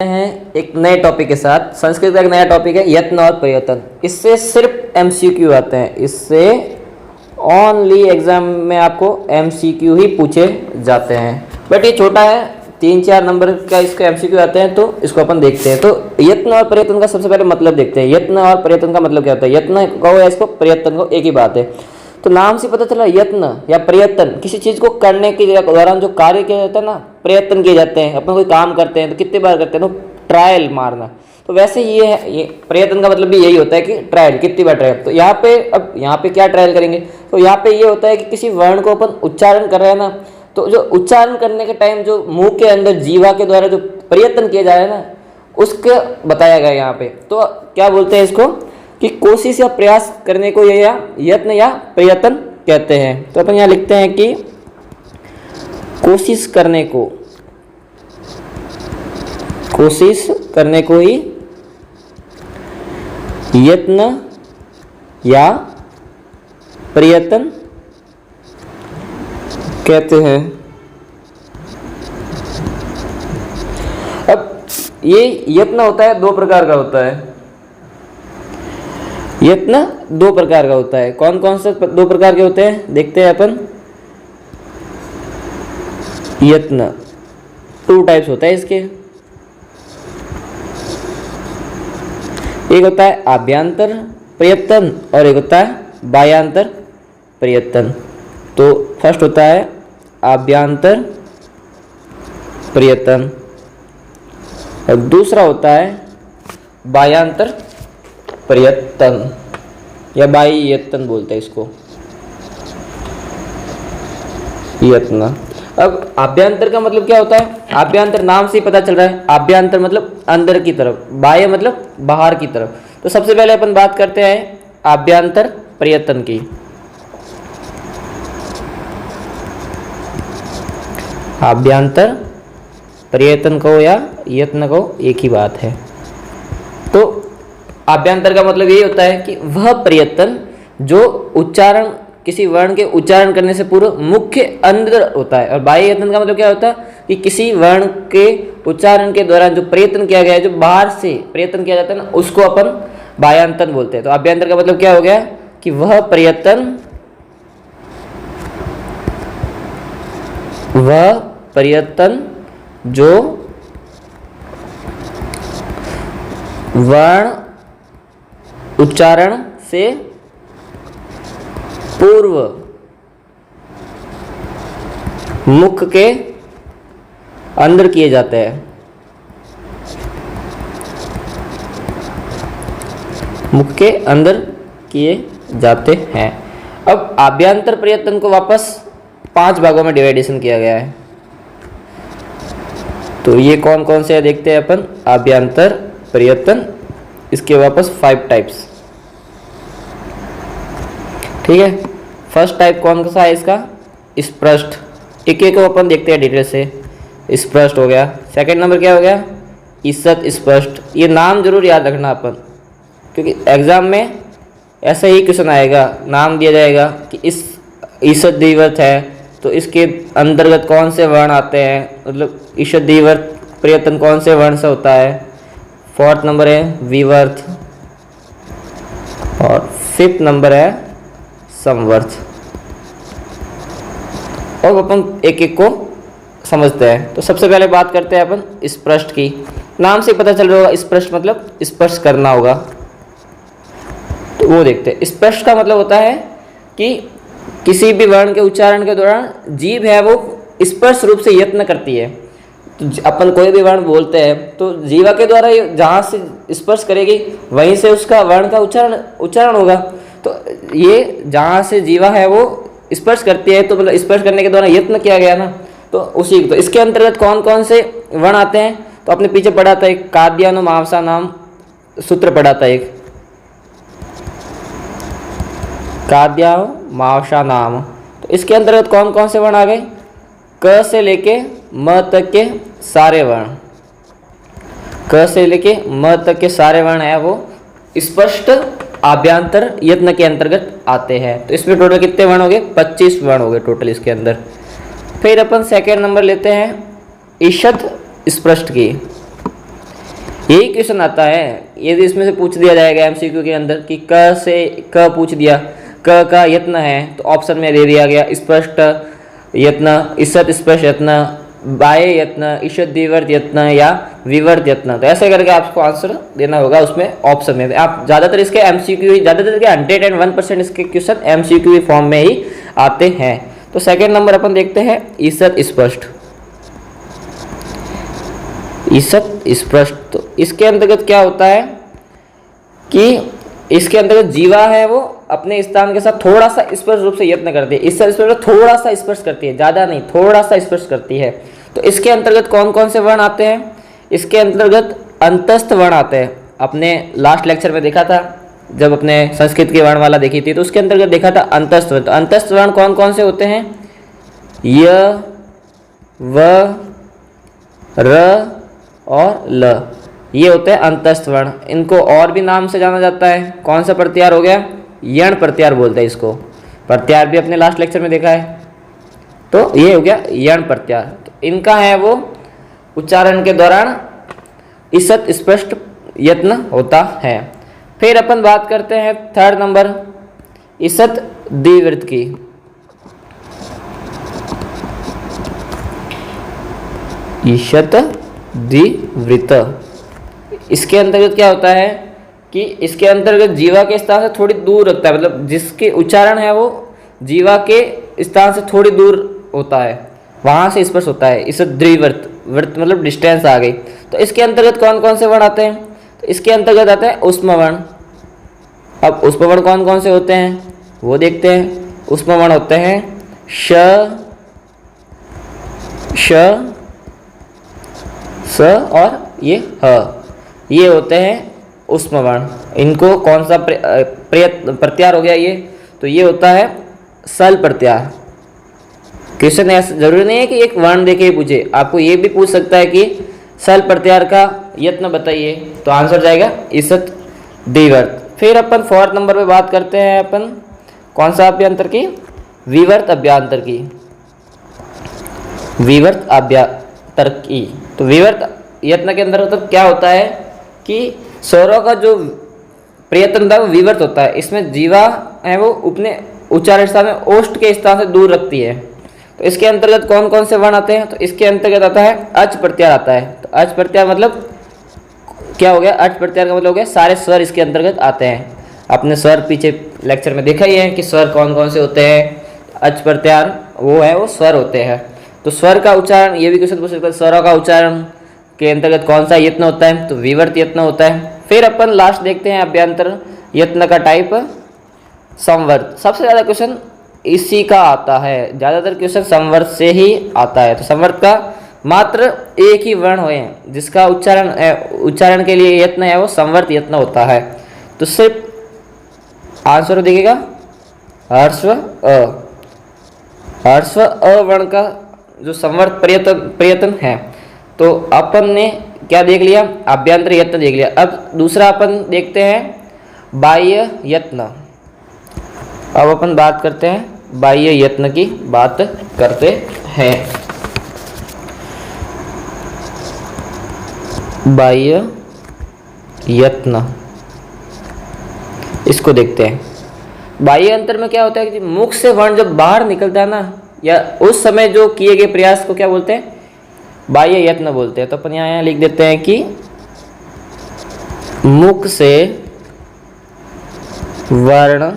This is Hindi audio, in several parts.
हैं एक नए टॉपिक के साथ। संस्कृत का एक नया टॉपिक है यत्न और प्रयत्न। इससे सिर्फ एमसीक्यू आते हैं, इससे ओनली एग्जाम में आपको एमसीक्यू ही पूछे जाते हैं। बट ये छोटा है, 3-4 नंबर का इसका एमसीक्यू आते हैं, तो इसको अपन देखते हैं। तो यत्न और प्रयत्न का सबसे पहले मतलब देखते हैं। यत्न और प्रयत्न का मतलब क्या होता है? यत्न कहो या इसको प्रयत्न कहो, एक ही बात है। तो नाम से पता चला यत्न या प्रयत्न, किसी चीज़ को करने के दौरान जो कार्य किया जाता है ना, प्रयत्न किए जाते हैं। अपन कोई काम करते हैं तो कितने बार करते हैं? तो ट्रायल मारना। तो वैसे ये है, ये प्रयत्न का मतलब भी यही होता है कि ट्रायल, कितनी बार ट्रायल। तो यहाँ पे अब यहाँ पे क्या ट्रायल करेंगे? तो यहाँ पे ये होता है कि किसी वर्ण को अपन उच्चारण कर रहे हैं ना, तो जो उच्चारण करने के टाइम जो मुंह के अंदर जीवा के द्वारा जो प्रयत्न किया जा रहा है ना, उसका बताया गया यहाँ पे। तो क्या बोलते हैं इसको कि कोशिश या प्रयास करने को या यत्न या प्रयत्न कहते हैं। तो अपन यहाँ लिखते हैं कि कोशिश करने को ही यत्न या प्रयत्न कहते हैं। अब ये यत्न होता है, 2 प्रकार का होता है। यत्न 2 प्रकार का होता है। कौन कौन से 2 प्रकार के होते हैं देखते हैं अपन। यत्न 2 टाइप्स होता है इसके। एक होता है आभ्यंतर प्रयत्न और एक होता है बाह्यांतर प्रयत्न। तो फर्स्ट होता है आभ्यंतर प्रयत्न और दूसरा होता है बाह्यांतर प्रयत्न या बाह्य यत्न बोलते हैं इसको, यत्न। अब आभ्यंतर का मतलब क्या होता है? आभ्यंतर नाम से ही पता चल रहा है। आभ्यंतर मतलब अंदर की तरफ, बाह्य मतलब बाहर की तरफ। तो सबसे पहले अपन बात करते हैं आभ्यंतर प्रयत्न की। आभ्यंतर प्रयत्न को या यत्न को एक ही बात है। तो आभ्यंतर का मतलब यही होता है कि वह प्रयत्न जो उच्चारण, किसी वर्ण के उच्चारण करने से पूर्व मुख्य अंदर होता है। और बाह्य यत्न का मतलब क्या होता है कि किसी वर्ण के उच्चारण के दौरान जो प्रयत्न किया गया है, जो बाहर से प्रयत्न किया जाता है ना, उसको अपन बाह्यांतर बोलते हैं। तो आभ्यंतर का मतलब क्या हो गया कि वह प्रयत्न जो वर्ण उच्चारण से पूर्व मुख के अंदर किए जाते हैं, मुख के अंदर किए जाते हैं। अब आभ्यंतर प्रयत्न को वापस 5 भागों में डिवाइडेशन किया गया है। तो ये कौन कौन से है देखते हैं अपन। आभ्यंतर प्रयत्न, इसके वापस 5 टाइप्स। ठीक है, फर्स्ट टाइप कौन सा है इसका? स्पष्ट। एक एक को अपन देखते हैं डिटेल से। स्पष्ट हो गया। सेकंड नंबर क्या हो गया? ईषत् स्पष्ट। ये नाम जरूर याद रखना अपन, क्योंकि एग्जाम में ऐसा ही क्वेश्चन आएगा। नाम दिया जाएगा कि इस ईषत् द्विवर्त है, तो इसके अंतर्गत कौन से वर्ण आते हैं, मतलब ईषत् द्विवर्त प्रयत्न कौन से वर्ण से होता है। 4th नंबर है विवर्त और 5th नंबर है संवर्त। और अपन एक एक को समझते हैं। तो सबसे पहले बात करते हैं अपन स्पष्ट की। नाम से पता चल रहा होगा, स्पष्ट मतलब स्पर्श करना होगा। तो वो देखते हैं। स्पष्ट का मतलब होता है कि किसी भी वर्ण के उच्चारण के दौरान जीभ है वो स्पर्श रूप से यत्न करती है। तो अपन कोई भी वर्ण बोलते हैं तो जीवा के द्वारा जहाँ से स्पर्श करेगी वहीं से उसका वर्ण का उच्चारण होगा। तो ये जहाँ से जीवा है वो स्पर्श करती है, तो मतलब स्पर्श करने के दौरान यत्न किया गया ना, तो उसी। तो इसके अंतर्गत कौन कौन से वर्ण आते हैं? तो अपने पीछे पढ़ा था एक काद्यानुमावसा नाम सूत्र पढ़ा था, एक काद्यानुमावसा नाम। तो इसके अंतर्गत कौन कौन से वर्ण आ गए? क से लेके म तक के सारे वर्ण, क से लेके म तक के सारे वर्ण है वो स्पष्ट आभ्यंतर यत्न के अंतर्गत आते हैं। तो इसमें टोटल कितने वर्ण हो गए? 25 वर्ण हो गए टोटल इसके अंदर। फिर अपन सेकेंड नंबर लेते हैं ईषत् स्पष्ट की। यही क्वेश्चन आता है। यदि इसमें से पूछ दिया जाएगा एमसीक्यू के अंदर कि क से क पूछ दिया, क का यत्न है, तो ऑप्शन में दे दिया गया स्पष्ट यत्न, ईषत् स्पष्ट यत्न, बाह्य यत्न, ईषत् द्विवर्त यत्न या विवर्त यत्न। तो ऐसे करके आपको आंसर देना होगा उसमें ऑप्शन में। आप ज़्यादातर इसके एमसीक्यू, ज़्यादातर के 101% इसके क्वेश्चन एमसीक्यू फॉर्म में ही आते हैं। तो सेकंड नंबर अपन देखते हैं ईषत् स्पष्ट। ईषत् स्पष्ट, तो इसके अंतर्गत क्या होता है कि इसके अंतर्गत जीवा है वो अपने स्थान के साथ थोड़ा सा स्पष्ट रूप से यत्न करती है। ईषत् स्पष्ट थोड़ा सा स्पष्ट करती है, ज़्यादा नहीं, थोड़ा सा स्पष्ट करती है। तो इसके अंतर्गत कौन कौन से वर्ण आते हैं? इसके अंतर्गत अंतस्थ वर्ण आते हैं। अपने लास्ट लेक्चर में देखा था, जब अपने संस्कृत की वर्णमाला देखी थी, तो उसके अंतर्गत देखा था अंतस्थ वर्ण। तो अंतस्थ वर्ण कौन कौन से होते हैं? य, व, र और ल, ये होते हैं अंतस्थ वर्ण। इनको और भी नाम से जाना जाता है। कौन सा प्रत्यार हो गया? यण प्रत्यार बोलते हैं इसको। प्रत्यार भी अपने लास्ट लेक्चर में देखा है। तो ये हो गया यण प्रत्यार। तो इनका है वो उच्चारण के दौरान ईषत् स्पष्ट यत्न होता है। फिर अपन बात करते हैं थर्ड नंबर ईषत् द्विवृत्त की। ईषत् द्विवृत्त, इसके अंतर्गत क्या होता है कि इसके अंतर्गत जीवा के स्थान से थोड़ी दूर रखता है, मतलब जिसके उच्चारण है वो जीवा के स्थान से थोड़ी दूर होता है, वहाँ से स्पष्ट होता है। ईषत् द्विवृत्त, वृत्त मतलब डिस्टेंस आ गई। तो इसके अंतर्गत कौन कौन से वर्ण आते हैं? तो इसके अंतर्गत आते हैं ऊष्म वर्ण। अब ऊष्म वर्ण कौन कौन से होते हैं वो देखते हैं। ऊष्म वर्ण होते हैं श, श, स और ये ह, ये होते हैं ऊष्म वर्ण। इनको कौन सा प्रत्यार हो गया ये? तो ये होता है सल प्रत्यार। क्वेश्चन ऐसा जरूरी नहीं है कि एक वर्ण देके ही पूछे, आपको ये भी पूछ सकता है कि सल प्रत्यार का यत्न बताइए, तो आंसर जाएगा ईषत् द्विवर्त। फिर अपन फोर्थ नंबर पे बात करते हैं अपन कौन सा अभ्यंतर की? विवर्त अभ्यंतर की। विवर्त अभ्यंतर की, तो विवर्त यत्न के अंदर तो क्या होता है कि स्वरों का जो प्रयत्न था वो विवर्त होता है। इसमें जीवा है वो अपने उच्चारण स्थान में ओष्ठ के स्थान से दूर रखती है। तो इसके अंतर्गत कौन कौन से वर्ण आते हैं? तो इसके अंतर्गत आता है अच प्रत्यार आता है। तो अच प्रत्यार मतलब क्या हो गया? अच प्रत्यार का मतलब हो गया सारे स्वर इसके अंतर्गत आते हैं। आपने स्वर पीछे लेक्चर में देखा ही है कि स्वर कौन कौन से होते हैं। अच प्रत्यार वो है वो स्वर होते हैं। तो स्वर का उच्चारण, ये भी क्वेश्चन पूछ सकता है, स्वरों का उच्चारण के अंतर्गत कौन सा यत्न होता है? तो विवर्त यत्न होता है। फिर अपन लास्ट देखते हैं अभ्यंतर यत्न का टाइप संवर्त। सबसे ज़्यादा क्वेश्चन इसी का आता है, ज़्यादातर क्वेश्चन संवर्त से ही आता है। तो संवर्त का मात्र एक ही वर्ण होए जिसका उच्चारण के लिए यत्न है वो संवर्त यत्न होता है। तो सिर्फ आंसर देखिएगा ह्रस्व अ। ह्रस्व अ वर्ण का जो संवर्त प्रयत्न है। तो अपन ने क्या देख लिया? अभ्यंतर यत्न देख लिया। अब दूसरा अपन देखते हैं बाह्य यत्न। अब अपन बात करते हैं बाह्य यत्न की बात करते हैं। बाह्य यत्न, इसको देखते हैं। बाह्य अंतर में क्या होता है कि मुख से वर्ण जब बाहर निकलता है ना, या उस समय जो किए गए प्रयास को क्या बोलते हैं? बाह्य यत्न बोलते हैं। तो अपन यहाँ लिख देते हैं कि मुख से वर्ण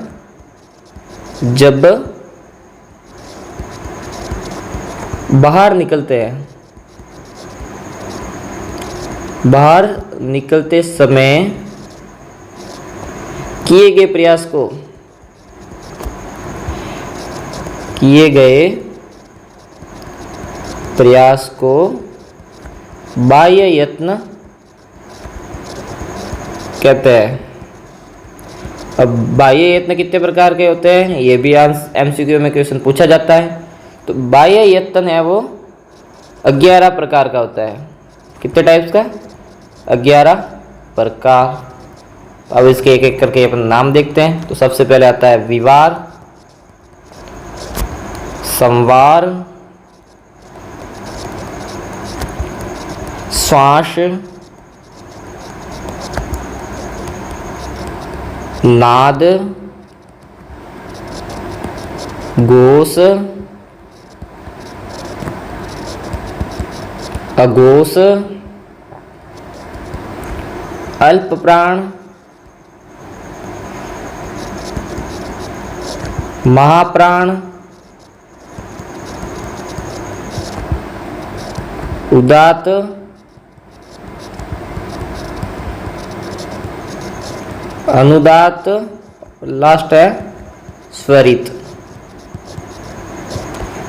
जब बाहर निकलते हैं, बाहर निकलते समय किए गए प्रयास को, किए गए प्रयास को बाह्य यत्न कहते हैं। अब बाह्य यत्न कितने प्रकार के होते हैं ये भी एमसीक्यू में क्वेश्चन पूछा जाता है। तो बाह्य यत्न है वो 11 प्रकार का होता है। कितने टाइप्स का? 11 प्रकार। अब इसके एक एक करके अपन नाम देखते हैं। तो सबसे पहले आता है विवार, संवार, श्वास, नाद, घोष, अघोष, अल्प प्राण, महाप्राण, उदात्त, अनुदात्त, लास्ट है स्वरित।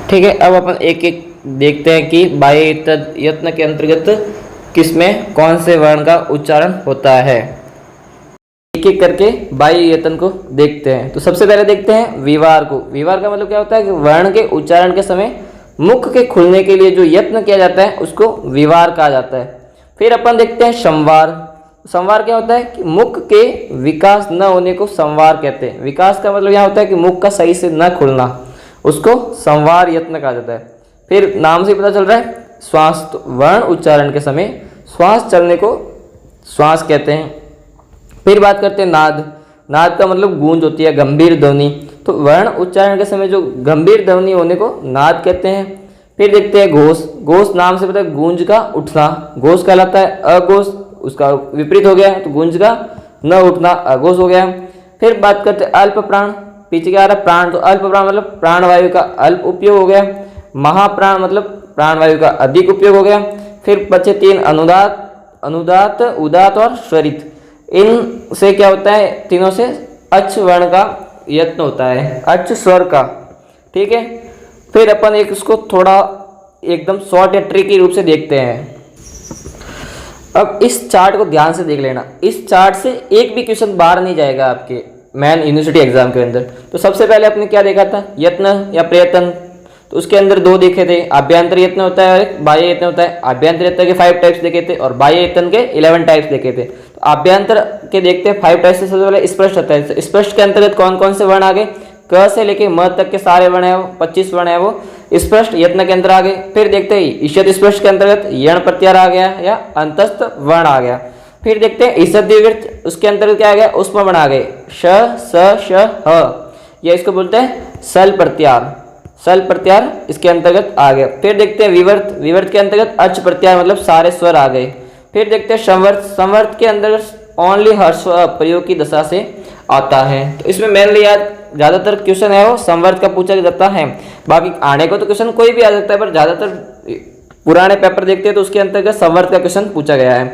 ठीक है, अब अपन एक एक देखते हैं कि बाह्य यत्न के अंतर्गत किसमें कौन से वर्ण का उच्चारण होता है। एक एक करके बाह्य यत्न को देखते हैं। तो सबसे पहले देखते हैं विवार को। विवार का मतलब क्या होता है कि वर्ण के उच्चारण के समय मुख के खुलने के लिए जो यत्न किया जाता है उसको विवार कहा जाता है। फिर अपन देखते हैं संवार। संवार क्या होता है कि मुख के विकास न होने को संवार कहते हैं। विकास का मतलब यहाँ होता है कि मुख का सही से न खुलना, उसको संवार यत्न कहा जाता है। फिर नाम से पता चल रहा है श्वास, तो वर्ण उच्चारण के समय श्वास चलने को श्वास कहते हैं। फिर बात करते हैं नाद। नाद का मतलब गूंज होती है, गंभीर ध्वनि। तो वर्ण उच्चारण के समय जो गंभीर ध्वनि होने को नाद कहते हैं। फिर देखते हैं घोष। घोष नाम से पता है गूंज का उठना, घोष कहलाता है। अघोष उसका विपरीत हो गया, तो गूंज का न उठना अघोष हो गया। फिर बात करते हैं अल्प प्राण। पीछे क्या आ रहा है प्राण, तो अल्प प्राण मतलब प्राणवायु का अल्प उपयोग हो गया। महाप्राण मतलब प्राणवायु का अधिक उपयोग हो गया। फिर बचे तीन अनुदात, अनुदात, उदात और स्वरित। इन से क्या होता है, तीनों से अच् वर्ण का यत्न होता है, अच् स्वर का। ठीक है, फिर अपन एक इसको थोड़ा एकदम शॉर्ट या ट्रिकी रूप से देखते हैं। अब इस चार्ट को ध्यान से देख लेना। इस चार्ट से एक भी क्वेश्चन बाहर नहीं जाएगा आपके मैन यूनिवर्सिटी एग्जाम के अंदर। तो सबसे पहले आपने क्या देखा था, यत्न या प्रयत्न। तो उसके अंदर दो देखे थे, आभ्यंतर यत्न होता है और एक बाह्य यत्न होता है। आभ्यंतर यत्न के 5 टाइप्स देखे थे और बाह्य यत्न के 11 टाइप्स देखे थे। तो आभ्यंतर के देखते हैं 5 टाइप्स से। सबसे पहले स्पष्ट होता है। स्पष्ट के अंतर्गत कौन कौन से वर्ण आ गए, क से लेके म तक के सारे वर्ण है, वो 25 वर्ण है, वो स्पष्ट यत्न के अंतर आ गए। फिर देखते हैं ईषद स्पष्ट के अंतर्गत यण प्रत्याहार आ गया या अंतस्थ वर्ण आ गया। फिर देखते हैं ईषद दीर्घ, उसके अंतर्गत क्या आ गया, उष्म वर्ण आ गए, श, स, श, ह। ये इसको बोलते हैं सल प्रत्याहार, सल प्रत्याहार इसके अंतर्गत आ गया। फिर देखते हैं विवर्त। विवर्त के अंतर्गत अच प्रत्याहार मतलब सारे स्वर आ गए। फिर देखते हैं संवर्त। संवर्त के अंतर्गत ओनली हर्ष प्रयोग की दशा से आता है। तो इसमें मेनली याद ज़्यादातर क्वेश्चन है वो संवर्त का पूछा जाता है। बाकी आने को तो क्वेश्चन कोई भी आ सकता है, पर ज़्यादातर पुराने पेपर देखते हैं तो उसके अंतर्गत संवर्त का क्वेश्चन पूछा गया है।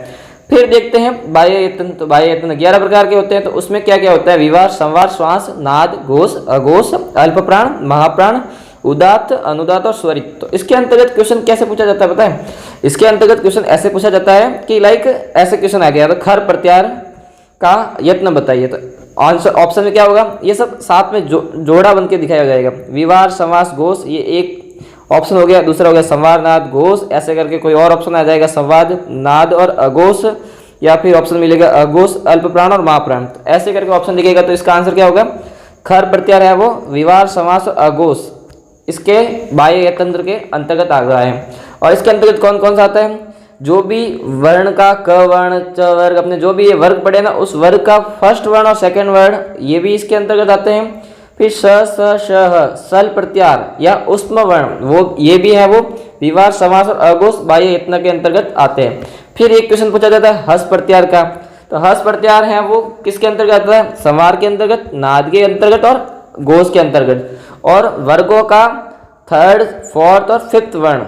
फिर देखते हैं बाह्य यत्न। तो बाह्य यत्न 11 प्रकार के होते हैं। तो उसमें क्या क्या होता है, विवार, संवार, श्वास, नाद, घोष, अघोष, अल्प प्राण, महाप्राण, उदात्त, अनुदात्त और स्वरित। तो इसके अंतर्गत क्वेश्चन कैसे पूछा जाता है पता है, इसके अंतर्गत क्वेश्चन ऐसे पूछा जाता है कि लाइक ऐसे क्वेश्चन आ गया तो खर प्रत्याहार का यत्न बताइए। तो आंसर ऑप्शन में क्या होगा, ये सब साथ में जोड़ा बन के दिखाया जाएगा। विवार, समास, घोष, ये एक ऑप्शन हो गया। दूसरा हो गया संवार, नाद, घोष, ऐसे करके कोई और ऑप्शन आ जाएगा, संवाद, नाद और अघोष, या फिर ऑप्शन मिलेगा अघोष, अल्प प्राण और महाप्राण। तो ऐसे करके ऑप्शन दिखेगा। तो इसका आंसर क्या होगा, खर प्रत्याहार है वो विवार, समास और अघोष इसके बाह्य यत्न के अंतर्गत आ रहा है। और इसके अंतर्गत कौन कौन सा आता है, जो भी वर्ण का क वर्ण, च वर्ग, अपने जो भी ये वर्ग पड़े ना, उस वर्ग का फर्स्ट वर्ण और सेकंड वर्ण ये भी इसके अंतर्गत आते हैं। फिर स, स, श, ह, सल प्रत्याहार या उष्म वर्ण वो ये भी है, वो विवार, समास और अघोष बाह्य यत्न के अंतर्गत आते हैं। फिर एक क्वेश्चन पूछा जाता है हस प्रत्याहार का। तो हस प्रत्याहार है वो किसके अंतर्गत आता है, संवार के अंतर्गत, नाद के अंतर्गत और घोष के अंतर्गत। और वर्गों का थर्ड, फोर्थ और फिफ्थ वर्ण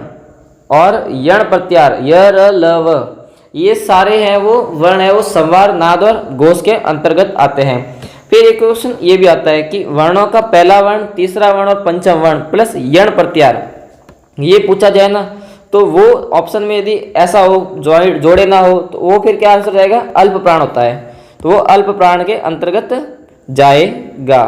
और यण प्रत्याहार य, र, ल, व, ये सारे हैं वो वर्ण है वो संवार, नाद और घोष के अंतर्गत आते हैं। फिर एक क्वेश्चन ये भी आता है कि वर्णों का पहला वर्ण, तीसरा वर्ण और पंचम वर्ण प्लस यण प्रत्याहार ये पूछा जाए ना, तो वो ऑप्शन में यदि ऐसा हो जोड़े ना हो तो वो फिर क्या आंसर जाएगा, अल्प प्राण होता है। तो वो अल्प प्राण के अंतर्गत जाएगा।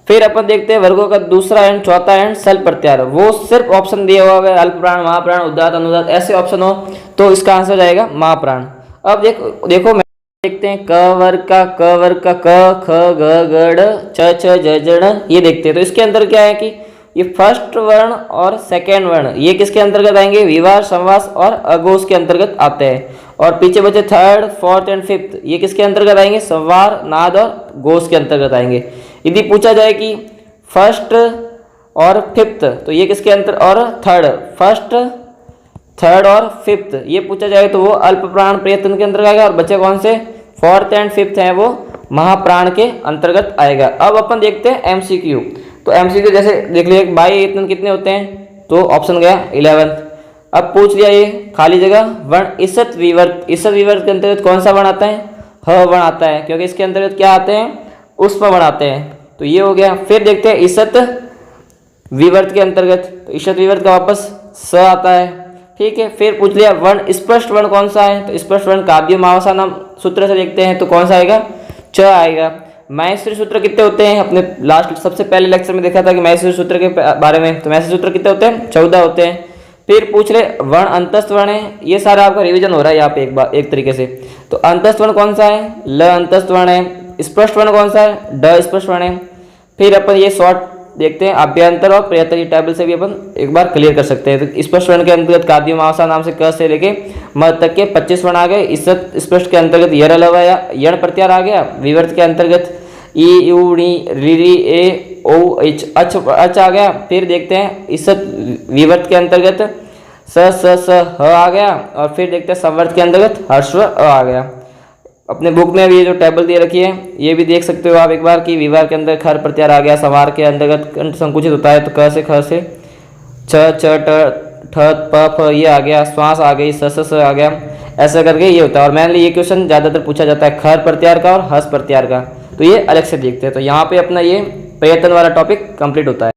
फिर अपन देखते हैं वर्गों का दूसरा एंड चौथा एंड सल प्रत्याहार, वो सिर्फ ऑप्शन दिया हुआ है अल्प प्राण, महाप्राण, उदात्त, अनुदात्त ऐसे ऑप्शन हो तो इसका आंसर जाएगा महाप्राण। अब देखो मैं देखते हैं क वर्ग का क, ख, ग, गड़, छ, ज, जड़ ये देखते हैं। तो इसके अंदर क्या है कि ये फर्स्ट वर्ण और सेकेंड वर्ण ये किसके अंतर्गत आएंगे, विवार, संवास और अघोष के अंतर्गत आते हैं। और पीछे बचे थर्ड, फोर्थ एंड फिफ्थ, ये किसके अंतर्गत आएंगे? संवार, नाद और घोष के अंतर्गत आएंगे। यदि पूछा जाए कि फर्स्ट और फिफ्थ, तो ये किसके अंतर, और थर्ड, फर्स्ट, थर्ड और फिफ्थ ये पूछा जाए तो वो अल्प प्राण प्रयत्न के अंतर्गत आएगा। और बचे कौन से? फोर्थ एंड फिफ्थ हैं वो महाप्राण के अंतर्गत आएगा। अब अपन देखते हैं एमसीक्यू। तो एमसीक्यू जैसे देख लिया, बाह्य एतन कितने होते हैं? तो ऑप्शन गया 11। अब पूछ लिया ये खाली जगह वर्ण ईसत विवर्त, ईसत विवर्त के अंतर्गत कौन सा वर्ण आता है? ह वर्ण आता है, क्योंकि इसके अंतर्गत क्या आते हैं? उष्म वर्ण आते हैं। तो ये हो गया। फिर देखते हैं ईसत विवर्त के अंतर्गत, तो ईसत विवर्त का वापस स आता है, ठीक है। फिर पूछ लिया वर्ण स्पष्ट वर्ण कौन सा है? तो स्पष्ट वर्ण काव्य मावसा नाम सूत्र से देखते हैं तो कौन सा आएगा? च आएगा। माहेश्वरी सूत्र कितने होते हैं? अपने लास्ट सबसे पहले लेक्चर में देखा था कि माहेश्वरी सूत्र के बारे में, तो माहेश्वरी सूत्र कितने होते हैं? 14 होते हैं। फिर पूछ ले वर्ण अंतस्थ वर्ण है, ये सारा आपका रिवीजन हो रहा है यहाँ पे एक तरीके से। तो अंतस्थ वर्ण कौन सा है? ल अंतस्थ वर्ण है। स्पष्ट वर्ण कौन सा है? ड स्पष्ट वर्ण है। फिर अपन ये शॉर्ट देखते हैं, अभ्यंतर और प्रयत्तर, ये टेबल से भी अपन एक बार क्लियर कर सकते हैं। तो स्पष्ट वर्ण के अंतर्गत काव्य मावसा नाम से क से लेके म तक के 25 वर्ण आ गए। ईसत स्पष्ट के अंतर्गत यर लवा या यण प्रत्यार आ गया। विवर्त के अंतर्गत ई यू णी री री ए ओ एच अच आ गया। फिर देखते हैं ईसत विवर्त के अंतर्गत स स स ह आ गया। और फिर देखते हैं संवर्त के अंतर्गत हर्स्व अ आ गया। अपने बुक में भी ये जो टेबल दे रखी है ये भी देख सकते हो आप एक बार कि विवाह के अंदर खर प्रत्यार आ गया। संवार के अंतर्गत कंठ संकुचित होता है तो क से ख से छ च ट ठ प फ ये आ गया। श्वास आ गई, स स स आ गया, ऐसा करके ये होता है। और मेनली ये क्वेश्चन ज़्यादातर पूछा जाता है खर प्रत्यार का और हस प्रत्यार का, तो ये अलग से देखते हैं। तो यहाँ पे अपना ये प्रयत्न वाला टॉपिक कंप्लीट होता है।